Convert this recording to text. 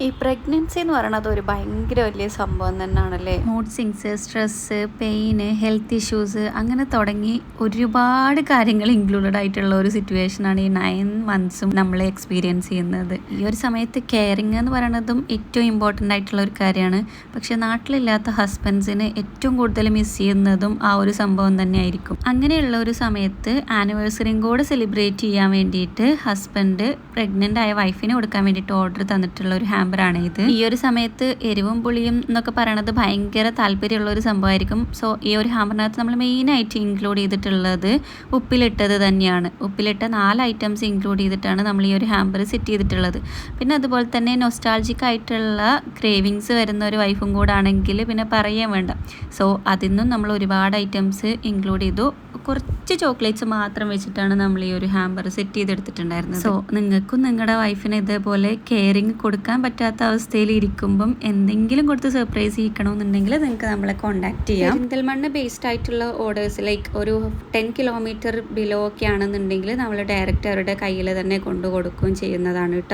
ഈ പ്രഗ്നൻസി എന്ന് പറയുന്നത് ഒരു ഭയങ്കര വലിയ സംഭവം തന്നെയാണല്ലേ. Mood swings, stress, pain, health issues അങ്ങനെ തുടങ്ങി ഒരുപാട് കാര്യങ്ങൾ ഇൻക്ലൂഡഡ് ആയിട്ടുള്ള ഒരു സിറ്റുവേഷനാണ് ഈ 9 months നമ്മൾ എക്സ്പീരിയൻസ് ചെയ്യുന്നത്. ഈ ഒരു സമയത്ത് കെയറിങ് എന്ന് പറയുന്നതും ഏറ്റവും ഇമ്പോർട്ടൻ്റ് ആയിട്ടുള്ള ഒരു കാര്യമാണ്. പക്ഷെ നാട്ടിലില്ലാത്ത ഹസ്ബൻഡ്സിന് ഏറ്റവും കൂടുതൽ മിസ് ചെയ്യുന്നതും ആ ഒരു സംഭവം തന്നെയായിരിക്കും. അങ്ങനെയുള്ള ഒരു സമയത്ത് ആനിവേഴ്സറിയും കൂടെ സെലിബ്രേറ്റ് ചെയ്യാൻ വേണ്ടിയിട്ട് ഹസ്ബൻഡ് പ്രഗ്നൻ്റ് ആയ വൈഫിന് കൊടുക്കാൻ വേണ്ടിയിട്ട് ഓർഡർ തന്നിട്ടുള്ള ഒരു ാണ് ഇത്. ഈ ഒരു സമയത്ത് എരിവും പുളിയും എന്നൊക്കെ പറയണത് ഭയങ്കര താല്പര്യമുള്ള ഒരു സംഭവമായിരിക്കും. സോ ഈ ഒരു ഹാമ്പറിനകത്ത് നമ്മൾ മെയിനായിട്ട് ഇൻക്ലൂഡ് ചെയ്തിട്ടുള്ളത് ഉപ്പിലിട്ടത് തന്നെയാണ്. ഉപ്പിലിട്ട 4 items ഇൻക്ലൂഡ് ചെയ്തിട്ടാണ് നമ്മൾ ഈ ഒരു ഹാമ്പർ സെറ്റ് ചെയ്തിട്ടുള്ളത്. പിന്നെ അതുപോലെ തന്നെ നൊസ്റ്റാൾജിക് ആയിട്ടുള്ള ക്രേവിങ്സ് വരുന്ന ഒരു വൈഫും കൂടെ ആണെങ്കിൽ പിന്നെ പറയാൻ വേണ്ട. സോ അതിൽ നിന്നും നമ്മൾ ഒരുപാട് ഐറ്റംസ് ഇൻക്ലൂഡ് ചെയ്തു. കുറച്ച് ചോക്ലേറ്റ്സ് മാത്രം വെച്ചിട്ടാണ് നമ്മൾ ഈ ഒരു ഹാമ്പർ സെറ്റ് ചെയ്തെടുത്തിട്ടുണ്ടായിരുന്നത്. സോ നിങ്ങൾക്കും നിങ്ങളുടെ വൈഫിന് ഇതേപോലെ കെയറിങ് കൊടുക്കാൻ പറ്റാത്ത അവസ്ഥയിൽ ഇരിക്കുമ്പം എന്തെങ്കിലും കൊടുത്ത് സർപ്രൈസ് ചെയ്യിക്കണമെന്നുണ്ടെങ്കിൽ നിങ്ങൾക്ക് നമ്മളെ കോൺടാക്ട് ചെയ്യാം. പെരിന്തൽമണ്ണ ബേസ്ഡ് ആയിട്ടുള്ള ഓർഡേഴ്സ് ലൈക്ക് ഒരു 10 kilometer ബിലോ ഒക്കെ ആണെന്നുണ്ടെങ്കിൽ നമ്മൾ ഡയറക്റ്റ് അവരുടെ കയ്യിൽ തന്നെ കൊണ്ടു കൊടുക്കുകയും ചെയ്യുന്നതാണ് കേട്ടോ.